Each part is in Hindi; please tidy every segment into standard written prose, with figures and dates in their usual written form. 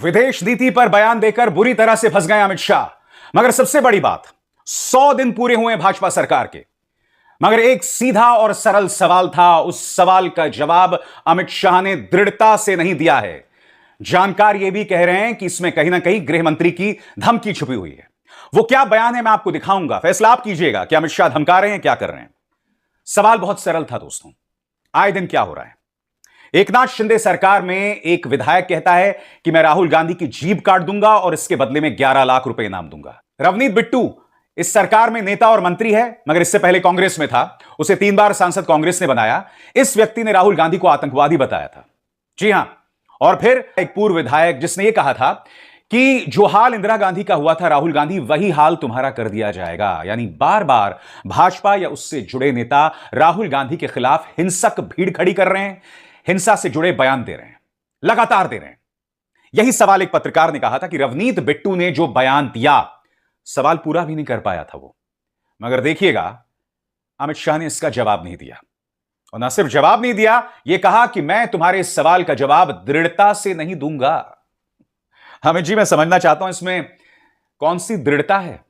विदेश नीति पर बयान देकर बुरी तरह से फंस गए अमित शाह। मगर सबसे बड़ी बात, 100 दिन पूरे हुए भाजपा सरकार के, मगर एक सीधा और सरल सवाल था। उस सवाल का जवाब अमित शाह ने दृढ़ता से नहीं दिया है। जानकार यह भी कह रहे हैं कि इसमें कहीं ना कहीं गृह मंत्री की धमकी छुपी हुई है। वो क्या बयान है मैं आपको दिखाऊंगा, फैसला आप कीजिएगा कि अमित शाह धमका रहे हैं, क्या कर रहे हैं। सवाल बहुत सरल था दोस्तों। आए दिन क्या हो रहा है, एकनाथ शिंदे सरकार में एक विधायक कहता है कि मैं राहुल गांधी की जीभ काट दूंगा और इसके बदले में 11 लाख रुपए इनाम दूंगा। रवनीत बिट्टू इस सरकार में नेता और मंत्री है, मगर इससे पहले कांग्रेस में था। उसे 3 बार सांसद कांग्रेस ने बनाया। इस व्यक्ति ने राहुल गांधी को आतंकवादी बताया था। जी हां, और फिर एक पूर्व विधायक जिसने यह कहा था कि जो हाल इंदिरा गांधी का हुआ था राहुल गांधी वही हाल तुम्हारा कर दिया जाएगा। यानी बार बार भाजपा या उससे जुड़े नेता राहुल गांधी के खिलाफ हिंसक भीड़ खड़ी कर रहे हैं, हिंसा से जुड़े बयान दे रहे हैं, लगातार दे रहे हैं। यही सवाल एक पत्रकार ने कहा था कि रवनीत बिट्टू ने जो बयान दिया, सवाल पूरा भी नहीं कर पाया था वो। मगर देखिएगा, अमित शाह ने इसका जवाब नहीं दिया। और ना सिर्फ जवाब नहीं दिया, यह कहा कि मैं तुम्हारे इस सवाल का जवाब दृढ़ता से नहीं दूंगा। अमित जी, मैं समझना चाहता हूं इसमें कौन सी दृढ़ता है।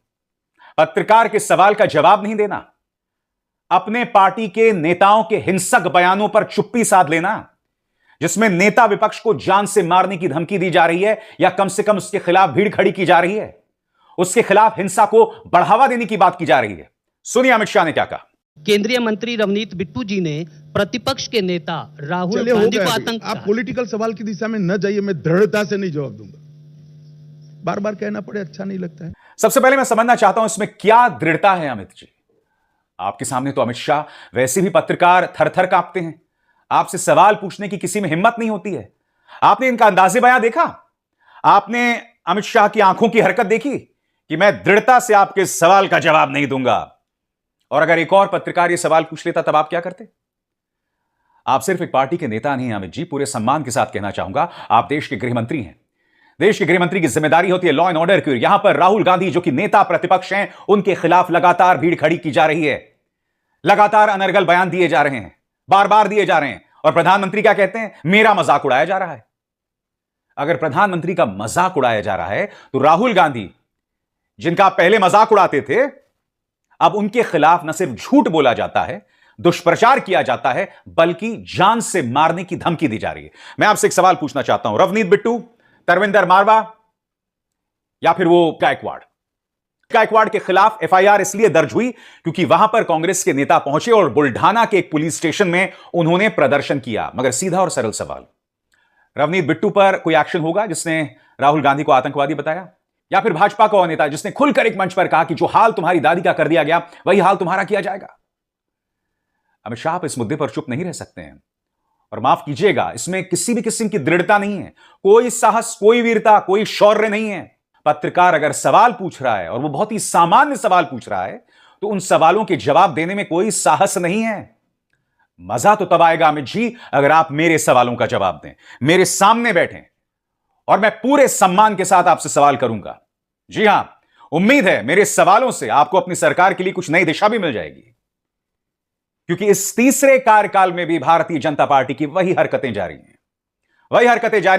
पत्रकार के सवाल का जवाब नहीं देना, अपने पार्टी के नेताओं के हिंसक बयानों पर चुप्पी साध लेना, जिसमें नेता विपक्ष को जान से मारने की धमकी दी जा रही है या कम से कम उसके खिलाफ भीड़ खड़ी की जा रही है, उसके खिलाफ हिंसा को बढ़ावा देने की बात की जा रही है। सुनिए अमित शाह ने क्या कहा। केंद्रीय मंत्री रवनीत बिट्टू जी ने प्रतिपक्ष के नेता राहुल गांधी को आतंक। आप पॉलिटिकल सवाल की दिशा में न जाइए, मैं दृढ़ता से नहीं जवाब दूंगा। बार बार कहना पड़े अच्छा नहीं लगता है। सबसे पहले मैं समझना चाहता हूं इसमें क्या दृढ़ता है। अमित जी, आपके सामने तो अमित शाह, वैसे भी पत्रकार थर थर कांपते हैं। आपसे सवाल पूछने की किसी में हिम्मत नहीं होती है। आपने इनका अंदाजे बयां देखा, आपने अमित शाह की आंखों की हरकत देखी कि मैं दृढ़ता से आपके सवाल का जवाब नहीं दूंगा। और अगर एक और पत्रकार यह सवाल पूछ लेता तब आप क्या करते। आप सिर्फ एक पार्टी के नेता नहीं हैं अमित जी, पूरे सम्मान के साथ कहना चाहूंगा, आप देश के गृह मंत्री हैं। देश के गृह मंत्री की जिम्मेदारी होती है लॉ एंड ऑर्डर की। यहां पर राहुल गांधी जो कि नेता प्रतिपक्ष हैं, उनके खिलाफ लगातार भीड़ खड़ी की जा रही है, लगातार अनर्गल बयान दिए जा रहे हैं, बार बार दिए जा रहे हैं। और प्रधानमंत्री क्या कहते हैं, मेरा मजाक उड़ाया जा रहा है। अगर प्रधानमंत्री का मजाक उड़ाया जा रहा है तो राहुल गांधी, जिनका आप पहले मजाक उड़ाते थे, अब उनके खिलाफ न सिर्फ झूठ बोला जाता है, दुष्प्रचार किया जाता है, बल्कि जान से मारने की धमकी दी जा रही है। मैं आपसे एक सवाल पूछना चाहता हूं, रवनीत बिट्टू, तरविंदर मारवा या फिर वो गायकवाड़ के खिलाफ एफआईआर इसलिए दर्ज हुई क्योंकि वहां पर कांग्रेस के नेता पहुंचे और बुल्ढाना के एक पुलिस स्टेशन में उन्होंने प्रदर्शन किया। मगर सीधा और सरल सवाल, रवनीत बिट्टू पर कोई एक्शन होगा जिसने राहुल गांधी को आतंकवादी बताया, या फिर भाजपा का नेता जिसने खुलकर एक मंच पर कहा कि जो हाल तुम्हारी दादी का कर दिया गया वही हाल तुम्हारा किया जाएगा। अमित शाह आप इस मुद्दे पर चुप नहीं रह सकते हैं। और माफ कीजिएगा, इसमें किसी भी किस्म की दृढ़ता नहीं है, कोई साहस, कोई वीरता, कोई शौर्य नहीं है। पत्रकार अगर सवाल पूछ रहा है और वो बहुत ही सामान्य सवाल पूछ रहा है तो उन सवालों के जवाब देने में कोई साहस नहीं है। मजा तो तब आएगा अमित जी अगर आप मेरे सवालों का जवाब दें, मेरे सामने बैठें और मैं पूरे सम्मान के साथ आपसे सवाल करूंगा। जी हां, उम्मीद है मेरे सवालों से आपको अपनी सरकार के लिए कुछ नई दिशा भी मिल जाएगी, क्योंकि इस तीसरे कार्यकाल में भी भारतीय जनता पार्टी की वही हरकतें जारी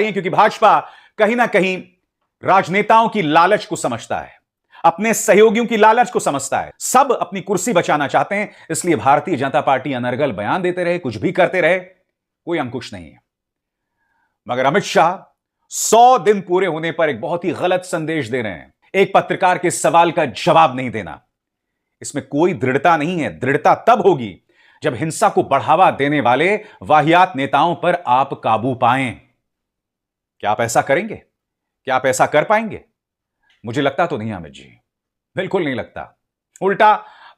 हैं, क्योंकि भाजपा कहीं ना कहीं राजनेताओं की लालच को समझता है, अपने सहयोगियों की लालच को समझता है। सब अपनी कुर्सी बचाना चाहते हैं, इसलिए भारतीय जनता पार्टी अनर्गल बयान देते रहे, कुछ भी करते रहे, कोई अंकुश नहीं है। मगर अमित शाह 100 दिन पूरे होने पर एक बहुत ही गलत संदेश दे रहे हैं। एक पत्रकार के सवाल का जवाब नहीं देना, इसमें कोई दृढ़ता नहीं है। दृढ़ता तब होगी जब हिंसा को बढ़ावा देने वाले वाहियात नेताओं पर आप काबू पाएं। क्या आप ऐसा करेंगे? क्या आप ऐसा कर पाएंगे? मुझे लगता तो नहीं अमित जी, बिल्कुल नहीं लगता। उल्टा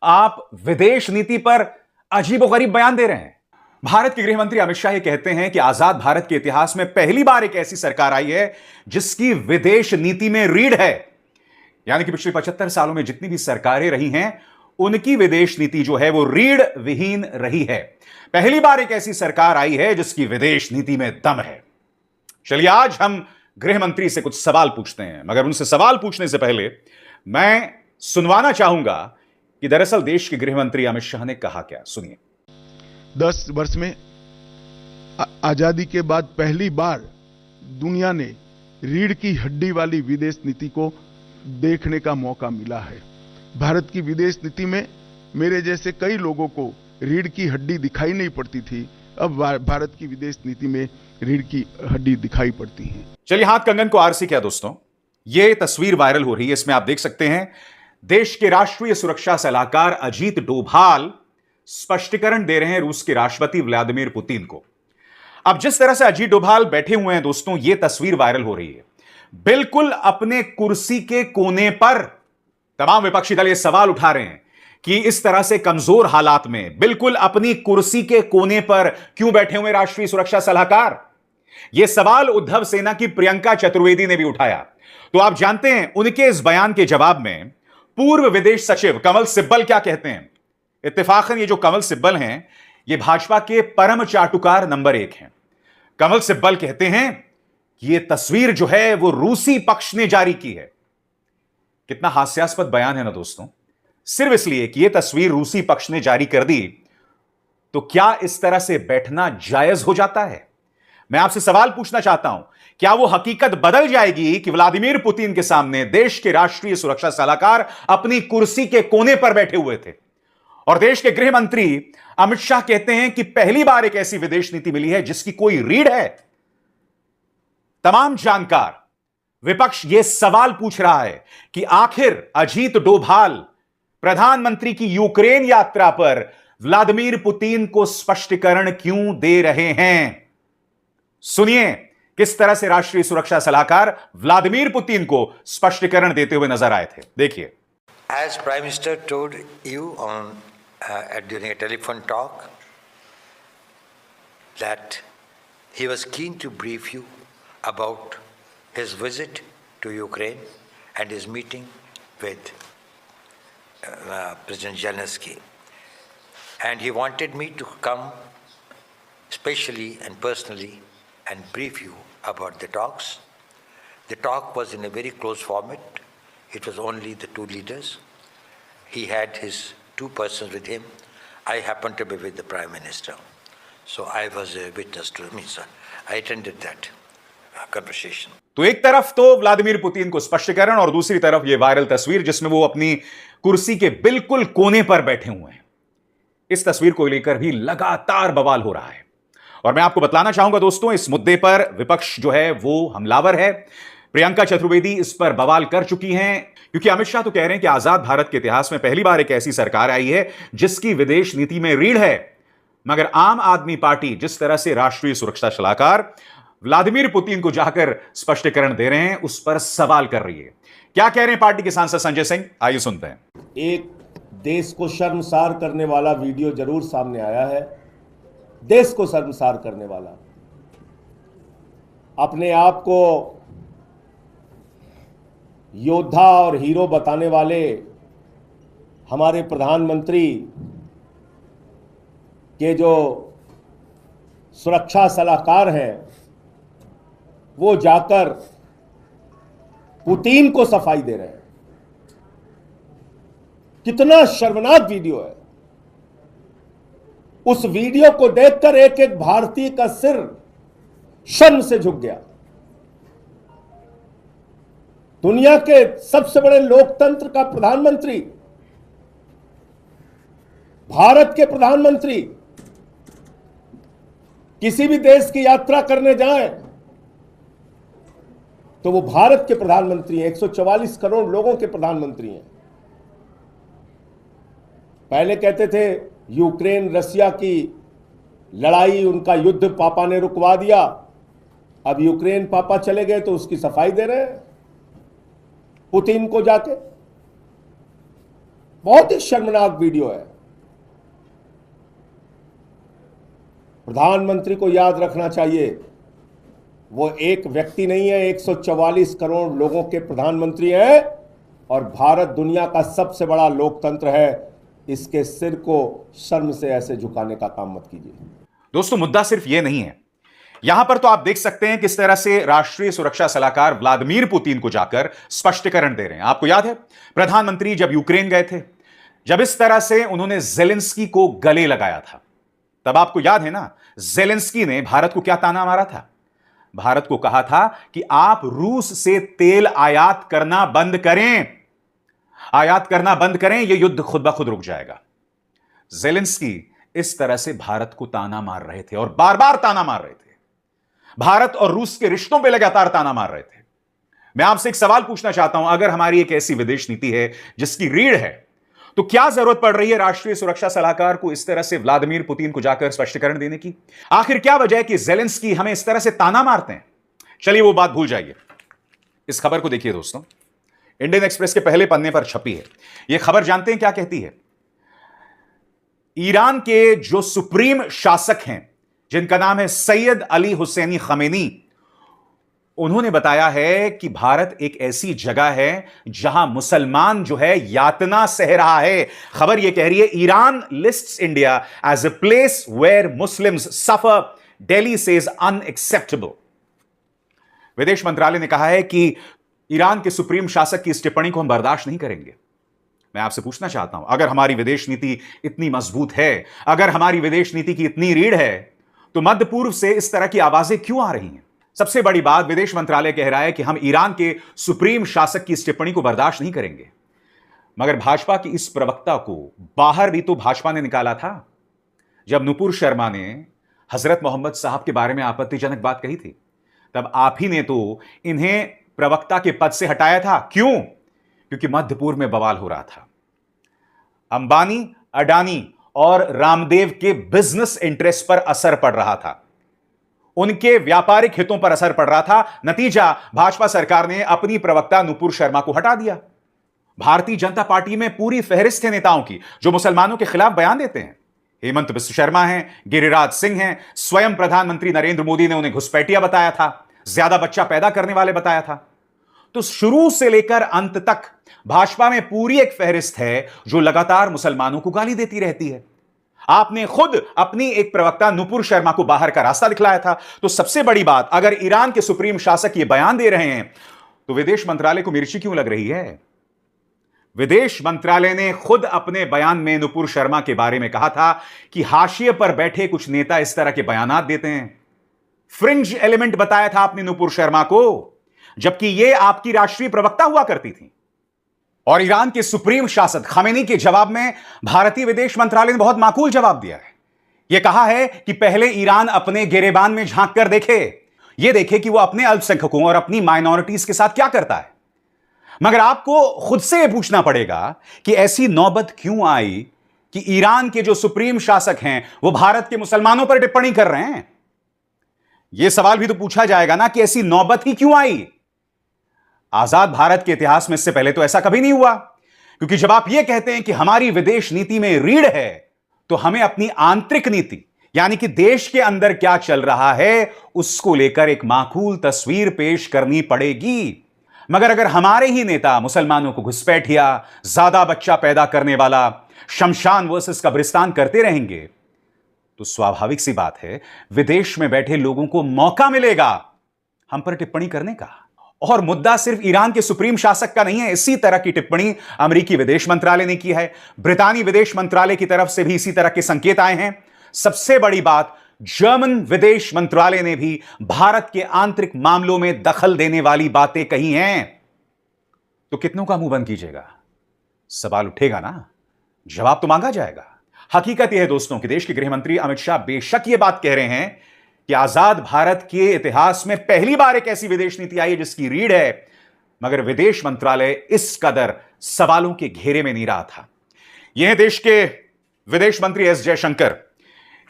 आप विदेश नीति पर अजीबोगरीब बयान दे रहे हैं। भारत के गृह मंत्री अमित शाह कहते हैं कि आजाद भारत के इतिहास में पहली बार एक ऐसी सरकार आई है जिसकी विदेश नीति में रीढ़ है। यानी कि पिछले 75 सालों में जितनी भी सरकारें रही हैं, उनकी विदेश नीति जो है वो रीढ़ विहीन रही है। पहली बार एक ऐसी सरकार आई है जिसकी विदेश नीति में दम है। चलिए आज हम गृह मंत्री से कुछ सवाल पूछते हैं, मगर उनसे सवाल पूछने से पहले मैं सुनवाना चाहूंगा कि दरअसल देश के गृह मंत्री अमित शाह ने कहा क्या। सुनिए। 10 वर्ष में आजादी के बाद पहली बार दुनिया ने रीढ़ की हड्डी वाली विदेश नीति को देखने का मौका मिला है। भारत की विदेश नीति में मेरे जैसे कई लोगों को रीढ़ की हड्डी दिखाई नहीं पड़ती थी, अब भारत की विदेश नीति में रीढ़ की हड्डी दिखाई पड़ती है। चलिए, हाथ कंगन को आरसी किया दोस्तों। यह तस्वीर वायरल हो रही है, इसमें आप देख सकते हैं देश के राष्ट्रीय सुरक्षा सलाहकार अजीत डोभाल स्पष्टीकरण दे रहे हैं रूस के राष्ट्रपति व्लादिमीर पुतिन को। अब जिस तरह से अजीत डोभाल बैठे हुए हैं दोस्तों, यह तस्वीर वायरल हो रही है। बिल्कुल अपने कुर्सी के कोने पर तमाम विपक्षी दल यह सवाल उठा रहे हैं कि इस तरह से कमजोर हालात में बिल्कुल अपनी कुर्सी के कोने पर क्यों बैठे हुए राष्ट्रीय सुरक्षा सलाहकार। यह सवाल उद्धव सेना की प्रियंका चतुर्वेदी ने भी उठाया। तो आप जानते हैं उनके इस बयान के जवाब में पूर्व विदेश सचिव कमल सिब्बल क्या कहते हैं। इत्तेफाकन ये जो कमल सिब्बल हैं, ये भाजपा के परम चाटुकार नंबर 1 हैं। कमल सिब्बल कहते हैं कि यह तस्वीर जो है वो रूसी पक्ष ने जारी की है। कितना हास्यास्पद बयान है ना दोस्तों। सिर्फ इसलिए कि यह तस्वीर रूसी पक्ष ने जारी कर दी तो क्या इस तरह से बैठना जायज हो जाता है? मैं आपसे सवाल पूछना चाहता हूं, क्या वो हकीकत बदल जाएगी कि व्लादिमीर पुतिन के सामने देश के राष्ट्रीय सुरक्षा सलाहकार अपनी कुर्सी के कोने पर बैठे हुए थे और देश के गृह मंत्री अमित शाह कहते हैं कि पहली बार एक ऐसी विदेश नीति मिली है जिसकी कोई रीढ़ है? तमाम जानकार विपक्ष यह सवाल पूछ रहा है कि आखिर अजीत डोभाल प्रधानमंत्री की यूक्रेन यात्रा पर व्लादिमीर पुतिन को स्पष्टीकरण क्यों दे रहे हैं। सुनिए किस तरह से राष्ट्रीय सुरक्षा सलाहकार व्लादिमीर पुतिन को स्पष्टीकरण देते हुए नजर आए थे। देखिए। As Prime Minister told you during a telephone talk that he was keen to brief you about his visit to Ukraine and his meeting with President Zelensky, and he wanted me to come specially and personally and brief you about the talks. The talk was in a very close format. It was only the two leaders. He had his two persons with him. I happened to be with the Prime Minister. So I was a witness to him. I attended that conversation. तो एक तरफ तो व्लादिमीर पुतिन को स्पष्टीकरण और दूसरी तरफ यह वायरल तस्वीर जिसमें वो अपनी कुर्सी के बिल्कुल कोने पर बैठे हुए हैं। इस तस्वीर को लेकर भी लगातार बवाल हो रहा है और मैं आपको बतलाना चाहूंगा दोस्तों, इस मुद्दे पर विपक्ष जो है वो हमलावर है। प्रियंका चतुर्वेदी इस पर बवाल कर चुकी हैं क्योंकि अमित शाह तो कह रहे हैं कि आजाद भारत के इतिहास में पहली बार एक ऐसी सरकार आई है जिसकी विदेश नीति में रीढ़ है, मगर आम आदमी पार्टी जिस तरह से राष्ट्रीय सुरक्षा सलाहकार व्लादिमीर पुतिन को जाकर स्पष्टीकरण दे रहे हैं उस पर सवाल कर रही है। क्या कह रहे हैं पार्टी के सांसद संजय सिंह, आइए सुनते हैं। एक देश को शर्मसार करने वाला वीडियो जरूर सामने आया है। देश को शर्मसार करने वाला, अपने आप को योद्धा और हीरो बताने वाले हमारे प्रधानमंत्री के जो सुरक्षा सलाहकार हैं वो जाकर पुतिन को सफाई दे रहे हैं। कितना शर्मनाक वीडियो है। उस वीडियो को देखकर एक एक भारतीय का सिर शर्म से झुक गया। दुनिया के सबसे बड़े लोकतंत्र का प्रधानमंत्री, भारत के प्रधानमंत्री किसी भी देश की यात्रा करने जाएं तो वो भारत के प्रधानमंत्री हैं, 144 करोड़ लोगों के प्रधानमंत्री हैं। पहले कहते थे यूक्रेन रसिया की लड़ाई, उनका युद्ध पापा ने रुकवा दिया। अब यूक्रेन पापा चले गए तो उसकी सफाई दे रहे हैं पुतिन को जाके। बहुत ही शर्मनाक वीडियो है। प्रधानमंत्री को याद रखना चाहिए वो एक व्यक्ति नहीं है, 144 करोड़ लोगों के प्रधानमंत्री हैं और भारत दुनिया का सबसे बड़ा लोकतंत्र है। इसके सिर को शर्म से ऐसे झुकाने का काम मत कीजिए। दोस्तों, मुद्दा सिर्फ यह नहीं है। यहां पर तो आप देख सकते हैं किस तरह से राष्ट्रीय सुरक्षा सलाहकार व्लादिमीर पुतिन को जाकर स्पष्टीकरण दे रहे हैं। आपको याद है प्रधानमंत्री जब यूक्रेन गए थे, जब इस तरह से उन्होंने जेलेंस्की को गले लगाया था, तब आपको याद है ना जेलेंस्की ने भारत को क्या ताना मारा था। भारत को कहा था कि आप रूस से तेल आयात करना बंद करें, आयात करना बंद करें, यह युद्ध खुद ब खुद रुक जाएगा। ज़ेलेंस्की इस तरह से भारत को ताना मार रहे थे और बार बार ताना मार रहे थे, भारत और रूस के रिश्तों पे लगातार ताना मार रहे थे। मैं आपसे एक सवाल पूछना चाहता हूं, अगर हमारी एक ऐसी विदेश नीति है जिसकी रीढ़ है, तो क्या जरूरत पड़ रही है राष्ट्रीय सुरक्षा सलाहकार को इस तरह से व्लादिमीर पुतिन को जाकर स्पष्टीकरण देने की? आखिर क्या वजह है कि ज़ेलेंस्की हमें इस तरह से ताना मारते हैं? चलिए वो बात भूल जाइए, इस खबर को देखिए दोस्तों, इंडियन एक्सप्रेस के पहले पन्ने पर छपी है। यह खबर जानते हैं क्या कहती है? ईरान के जो सुप्रीम शासक हैं, जिनका नाम है सैयद अली हुसैनी खमेनी, उन्होंने बताया है कि भारत एक ऐसी जगह है जहां मुसलमान जो है यातना सह रहा है। खबर यह कह रही है, Iran lists India as a place where Muslims suffer, Delhi says unacceptable. विदेश मंत्रालय ने कहा है कि ईरान के सुप्रीम शासक की इस टिप्पणी को हम बर्दाश्त नहीं करेंगे। मैं आपसे पूछना चाहता हूं, अगर हमारी विदेश नीति इतनी मजबूत है, अगर हमारी विदेश नीति की इतनी रीढ़ है, तो मध्य पूर्व से इस तरह की आवाजें क्यों आ रही हैं? सबसे बड़ी बात, विदेश मंत्रालय कह रहा है कि हम ईरान के सुप्रीम शासक की इस टिप्पणी को बर्दाश्त नहीं करेंगे, मगर भाजपा की इस प्रवक्ता को बाहर भी तो भाजपा ने निकाला था। जब नुपुर शर्मा ने हजरत मोहम्मद साहब के बारे में आपत्तिजनक बात कही थी, तब आप ही ने तो इन्हें प्रवक्ता के पद से हटाया था। क्यों? क्योंकि मध्य पूर्व में बवाल हो रहा था। अंबानी, अडानी और रामदेव के बिजनेस इंटरेस्ट पर असर पड़ रहा था, उनके व्यापारिक हितों पर असर पड़ रहा था। नतीजा, भाजपा सरकार ने अपनी प्रवक्ता नुपुर शर्मा को हटा दिया। भारतीय जनता पार्टी में पूरी फहरिस्त है नेताओं की जो मुसलमानों के खिलाफ बयान देते हैं। हेमंत बिस्व शर्मा हैं, गिरिराज सिंह हैं, स्वयं प्रधानमंत्री नरेंद्र मोदी ने उन्हें घुसपैठिया बताया था, ज्यादा बच्चा पैदा करने वाले बताया था। तो शुरू से लेकर अंत तक भाजपा में पूरी एक फहरिस्त है जो लगातार मुसलमानों को गाली देती रहती है। आपने खुद अपनी एक प्रवक्ता नुपुर शर्मा को बाहर का रास्ता दिखलाया था। तो सबसे बड़ी बात, अगर ईरान के सुप्रीम शासक ये बयान दे रहे हैं, तो विदेश मंत्रालय को मिर्ची क्यों लग रही है? विदेश मंत्रालय ने खुद अपने बयान में नुपुर शर्मा के बारे में कहा था कि हाशिए पर बैठे कुछ नेता इस तरह के बयानात देते हैं। फ्रिंज एलिमेंट बताया था आपने नुपुर शर्मा को, जबकि यह आपकी राष्ट्रीय प्रवक्ता हुआ करती थी। और ईरान के सुप्रीम शासक खमेनी के जवाब में भारतीय विदेश मंत्रालय ने बहुत माकूल जवाब दिया है। यह कहा है कि पहले ईरान अपने गिरेबान में झांक कर देखे, यह देखे कि वह अपने अल्पसंख्यकों और अपनी माइनॉरिटीज के साथ क्या करता है। मगर आपको खुद से यह पूछना पड़ेगा कि ऐसी नौबत क्यों आई कि ईरान के जो सुप्रीम शासक हैं वो भारत के मुसलमानों पर टिप्पणी कर रहे हैं। यह सवाल भी तो पूछा जाएगा ना कि ऐसी नौबत ही क्यों आई। आजाद भारत के इतिहास में इससे पहले तो ऐसा कभी नहीं हुआ, क्योंकि जब आप यह कहते हैं कि हमारी विदेश नीति में रीढ़ है, तो हमें अपनी आंतरिक नीति यानी कि देश के अंदर क्या चल रहा है उसको लेकर एक माकूल तस्वीर पेश करनी पड़ेगी। मगर अगर हमारे ही नेता मुसलमानों को घुसपैठिया, ज्यादा बच्चा पैदा करने वाला, शमशान वर्सेस कब्रिस्तान करते रहेंगे, तो स्वाभाविक सी बात है विदेश में बैठे लोगों को मौका मिलेगा हम पर टिप्पणी करने का। और मुद्दा सिर्फ ईरान के सुप्रीम शासक का नहीं है, इसी तरह की टिप्पणी अमेरिकी विदेश मंत्रालय ने की है, ब्रितानी विदेश मंत्रालय की तरफ से भी इसी तरह के संकेत आए हैं। सबसे बड़ी बात, जर्मन विदेश मंत्रालय ने भी भारत के आंतरिक मामलों में दखल देने वाली बातें कही हैं। तो कितनों का मुंह बंद कीजिएगा? सवाल उठेगा ना, जवाब तो मांगा जाएगा। हकीकत यह है दोस्तों कि देश के गृह मंत्री अमित शाह बेशक यह बात कह रहे हैं कि आजाद भारत के इतिहास में पहली बार एक ऐसी विदेश नीति आई है जिसकी रीढ़ है, मगर विदेश मंत्रालय इस कदर सवालों के घेरे में नहीं रहा था। यह है देश के विदेश मंत्री एस जयशंकर।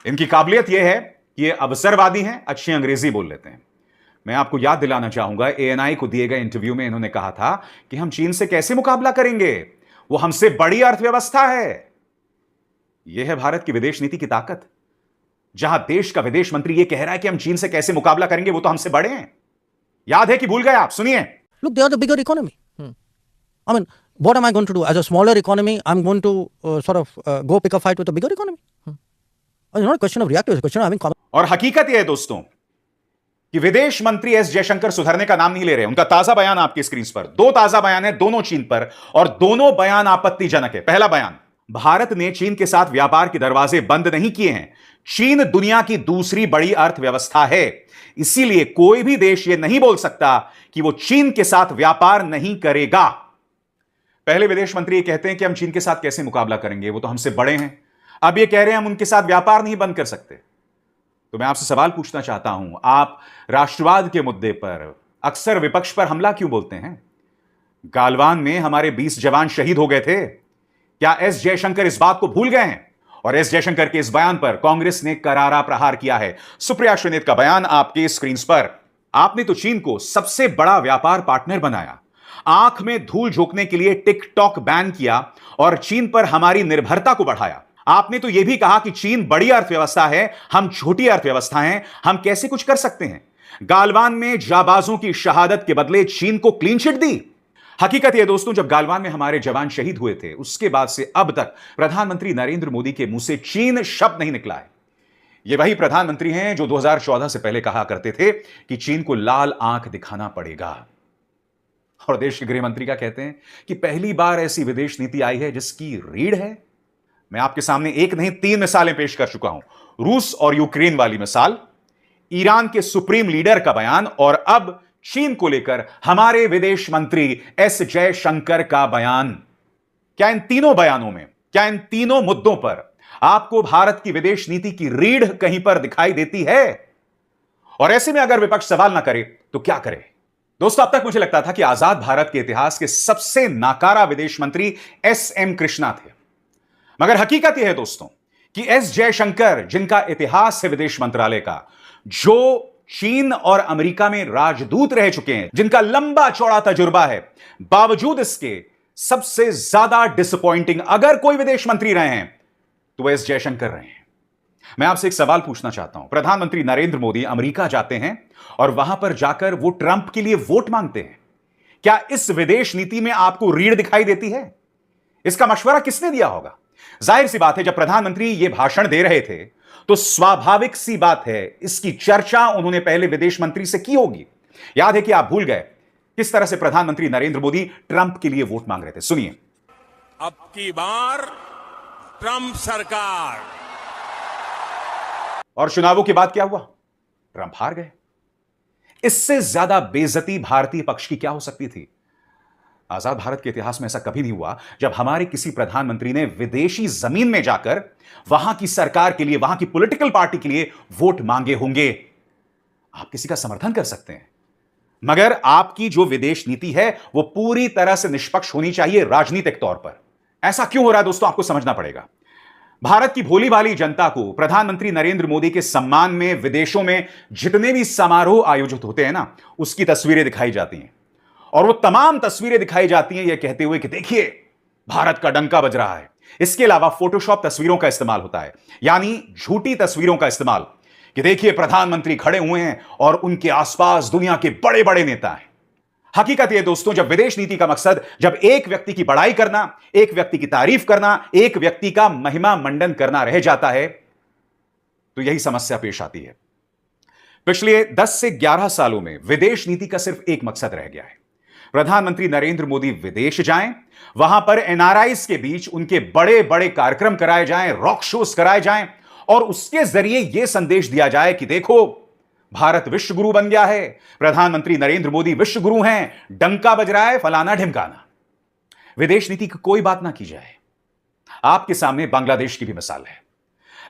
इनकी काबिलियत यह है कि ये अवसरवादी हैं, अच्छी अंग्रेजी बोल लेते हैं। मैं आपको याद दिलाना चाहूंगा, एएनआई को दिए गए इंटरव्यू में इन्होंने कहा था कि हम चीन से कैसे मुकाबला करेंगे, वो हमसे बड़ी अर्थव्यवस्था है। यह है भारत की विदेश नीति की ताकत। जहां देश का विदेश मंत्री यह कह रहा है कि हम चीन से कैसे मुकाबला करेंगे, वो तो हमसे बड़े हैं। याद है कि भूल गए आप? सुनिए। Look, they are the bigger economy. I mean, what am I going to do? As a smaller economy, I'm going to go pick a fight with a bigger economy. It's not a question of reactive, it's a question of having common. और हकीकत यह है दोस्तों कि विदेश मंत्री एस जयशंकर सुधरने का नाम नहीं ले रहे। उनका ताजा बयान आपकी स्क्रीन पर, दो ताजा बयान है, दोनों चीन पर, और दोनों बयान आपत्तिजनक है। पहला बयान, भारत ने चीन के साथ व्यापार के दरवाजे बंद नहीं किए हैं। चीन दुनिया की दूसरी बड़ी अर्थव्यवस्था है, इसीलिए कोई भी देश यह नहीं बोल सकता कि वो चीन के साथ व्यापार नहीं करेगा। पहले विदेश मंत्री ये कहते हैं कि हम चीन के साथ कैसे मुकाबला करेंगे, वो तो हमसे बड़े हैं। अब ये कह रहे हैं हम उनके साथ व्यापार नहीं बंद कर सकते। तो मैं आपसे सवाल पूछना चाहता हूं, आप राष्ट्रवाद के मुद्दे पर अक्सर विपक्ष पर हमला क्यों बोलते हैं? गालवान में हमारे 20 जवान शहीद हो गए थे। क्या एस जयशंकर इस बात को भूल गए हैं? और एस जयशंकर के इस बयान पर कांग्रेस ने करारा प्रहार किया है। सुप्रिया श्रीनेत का बयान आपके स्क्रीन पर। आपने तो चीन को सबसे बड़ा व्यापार पार्टनर बनाया, आंख में धूल झोंकने के लिए टिकटॉक बैन किया और चीन पर हमारी निर्भरता को बढ़ाया। आपने तो यह भी कहा कि चीन बड़ी अर्थव्यवस्था है, हम छोटी अर्थव्यवस्था हैं, हम कैसे कुछ कर सकते हैं। गालवान में जाबाजों की शहादत के बदले चीन को क्लीन चिट दी। हकीकत यह दोस्तों, जब गालवान में हमारे जवान शहीद हुए थे उसके बाद से अब तक प्रधानमंत्री नरेंद्र मोदी के मुंह से चीन शब्द नहीं निकला है। ये वही प्रधानमंत्री हैं जो 2014 से पहले कहा करते थे कि चीन को लाल आंख दिखाना पड़ेगा। और देश के गृह मंत्री का कहते हैं कि पहली बार ऐसी विदेश नीति आई है जिसकी रीढ़ है। मैं आपके सामने एक नहीं 3 मिसालें पेश कर चुका हूं। रूस और यूक्रेन वाली मिसाल, ईरान के सुप्रीम लीडर का बयान और अब चीन को लेकर हमारे विदेश मंत्री एस जयशंकर का बयान। क्या इन तीनों बयानों में, क्या इन तीनों मुद्दों पर आपको भारत की विदेश नीति की रीढ़ कहीं पर दिखाई देती है? और ऐसे में अगर विपक्ष सवाल ना करे तो क्या करे? दोस्तों, अब तक मुझे लगता था कि आजाद भारत के इतिहास के सबसे नाकारा विदेश मंत्री एस.एम. कृष्णा थे, मगर हकीकत यह है दोस्तों कि एस जयशंकर, जिनका इतिहास है विदेश मंत्रालय का, जो चीन और अमेरिका में राजदूत रह चुके हैं, जिनका लंबा चौड़ा तजुर्बा है, बावजूद इसके सबसे ज्यादा डिसअपॉइंटिंग अगर कोई विदेश मंत्री रहे हैं तो एस जयशंकर रहे हैं। मैं आपसे एक सवाल पूछना चाहता हूं। प्रधानमंत्री नरेंद्र मोदी अमेरिका जाते हैं और वहां पर जाकर वो ट्रंप के लिए वोट मांगते हैं। क्या इस विदेश नीति में आपको रीढ़ दिखाई देती है? इसका मशवरा किसने दिया होगा? जाहिर सी बात है, जब प्रधानमंत्री ये भाषण दे रहे थे तो स्वाभाविक सी बात है इसकी चर्चा उन्होंने पहले विदेश मंत्री से की होगी। याद है कि आप भूल गए किस तरह से प्रधानमंत्री नरेंद्र मोदी ट्रंप के लिए वोट मांग रहे थे। सुनिए। अब की बार ट्रंप सरकार। और चुनावों के बाद क्या हुआ? ट्रंप हार गए। इससे ज्यादा बेइज्जती भारतीय पक्ष की क्या हो सकती थी? आजाद भारत के इतिहास में ऐसा कभी नहीं हुआ जब हमारे किसी प्रधानमंत्री ने विदेशी जमीन में जाकर वहां की सरकार के लिए, वहां की पॉलिटिकल पार्टी के लिए वोट मांगे होंगे। आप किसी का समर्थन कर सकते हैं, मगर आपकी जो विदेश नीति है वो पूरी तरह से निष्पक्ष होनी चाहिए राजनीतिक तौर पर। ऐसा क्यों हो रहा है दोस्तों, आपको समझना पड़ेगा। भारत की भोली भाली जनता को प्रधानमंत्री नरेंद्र मोदी के सम्मान में विदेशों में जितने भी समारोह आयोजित होते हैं ना, उसकी तस्वीरें दिखाई जाती हैं और वो तमाम तस्वीरें दिखाई जाती हैं यह कहते हुए कि देखिए भारत का डंका बज रहा है। इसके अलावा फोटोशॉप तस्वीरों का इस्तेमाल होता है, यानी झूठी तस्वीरों का इस्तेमाल, कि देखिए प्रधानमंत्री खड़े हुए हैं और उनके आसपास दुनिया के बड़े बड़े नेता हैं। हकीकत यह दोस्तों, जब विदेश नीति का मकसद जब एक व्यक्ति की बड़ाई करना, एक व्यक्ति की तारीफ करना, एक व्यक्ति का महिमा मंडन करना रह जाता है तो यही समस्या पेश आती है। पिछले 10 से 11 सालों में विदेश नीति का सिर्फ एक मकसद रह गया है। प्रधानमंत्री नरेंद्र मोदी विदेश जाएं, वहां पर एनआरआईज के बीच उनके बड़े बड़े कार्यक्रम कराए जाएं, रॉक शोज कराए जाएं और उसके जरिए यह संदेश दिया जाए कि देखो भारत विश्व गुरु बन गया है, प्रधानमंत्री नरेंद्र मोदी विश्व गुरु हैं, डंका बज रहा है, फलाना ढिमकाना। विदेश नीति की कोई बात ना की जाए। आपके सामने बांग्लादेश की भी मिसाल है।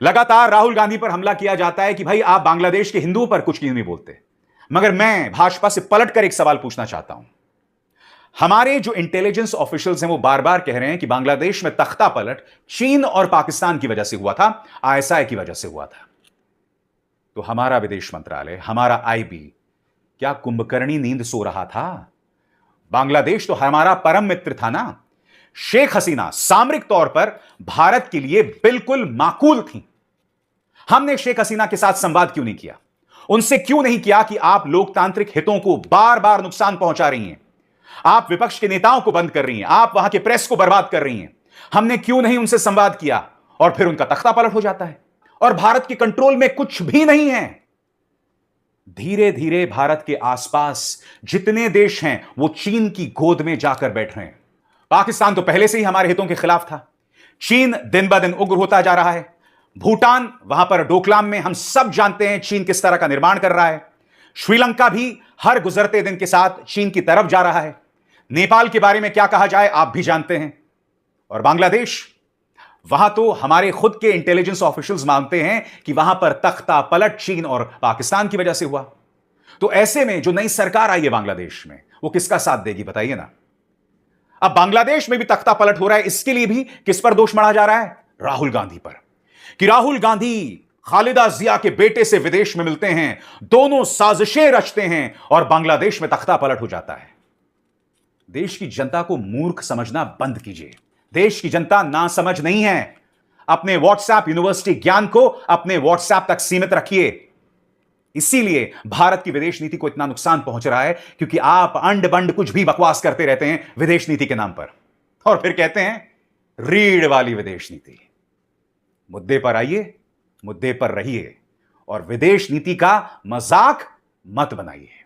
लगातार राहुल गांधी पर हमला किया जाता है कि भाई आप बांग्लादेश के हिंदुओं पर कुछ क्यों नहीं बोलते, मगर मैं भाजपा से पलटकर एक सवाल पूछना चाहता हूं। हमारे जो इंटेलिजेंस ऑफिशियल्स हैं वो बार बार कह रहे हैं कि बांग्लादेश में तख्ता पलट चीन और पाकिस्तान की वजह से हुआ था, आईएसआई की वजह से हुआ था। तो हमारा विदेश मंत्रालय, हमारा आईबी क्या कुंभकर्णी नींद सो रहा था? बांग्लादेश तो हमारा परम मित्र था ना। शेख हसीना सामरिक तौर पर भारत के लिए बिल्कुल माकूल थी। हमने शेख हसीना के साथ संवाद क्यों नहीं किया? उनसे क्यों नहीं किया कि आप लोकतांत्रिक हितों को बार बार नुकसान पहुंचा रही हैं, आप विपक्ष के नेताओं को बंद कर रही हैं, आप वहां के प्रेस को बर्बाद कर रही हैं? हमने क्यों नहीं उनसे संवाद किया? और फिर उनका तख्ता पलट हो जाता है और भारत के कंट्रोल में कुछ भी नहीं है। धीरे धीरे भारत के आसपास जितने देश हैं वो चीन की गोद में जाकर बैठ रहे हैं। पाकिस्तान तो पहले से ही हमारे हितों के खिलाफ था। चीन दिन ब दिन उग्र होता जा रहा है। भूटान, वहां पर डोकलाम में हम सब जानते हैं चीन किस तरह का निर्माण कर रहा है। श्रीलंका भी हर गुजरते दिन के साथ चीन की तरफ जा रहा है। नेपाल के बारे में क्या कहा जाए आप भी जानते हैं। और बांग्लादेश, वहां तो हमारे खुद के इंटेलिजेंस ऑफिशियल्स मानते हैं कि वहां पर तख्ता पलट चीन और पाकिस्तान की वजह से हुआ। तो ऐसे में जो नई सरकार आई है बांग्लादेश में, वो किसका साथ देगी बताइए ना। अब बांग्लादेश में भी तख्ता पलट हो रहा है, इसके लिए भी किस पर दोष मढ़ा जा रहा है? राहुल गांधी पर, कि राहुल गांधी खालिदा जिया के बेटे से विदेश में मिलते हैं, दोनों साजिशें रचते हैं और बांग्लादेश में तख्ता पलट हो जाता है। देश की जनता को मूर्ख समझना बंद कीजिए। देश की जनता नासमझ नहीं है। अपने व्हाट्सएप यूनिवर्सिटी ज्ञान को अपने व्हाट्सएप तक सीमित रखिए। इसीलिए भारत की विदेश नीति को इतना नुकसान पहुंच रहा है, क्योंकि आप अंड बंड कुछ भी बकवास करते रहते हैं विदेश नीति के नाम पर, और फिर कहते हैं रीढ़ वाली विदेश नीति। मुद्दे पर आइए, मुद्दे पर रहिए और विदेश नीति का मजाक मत बनाइए।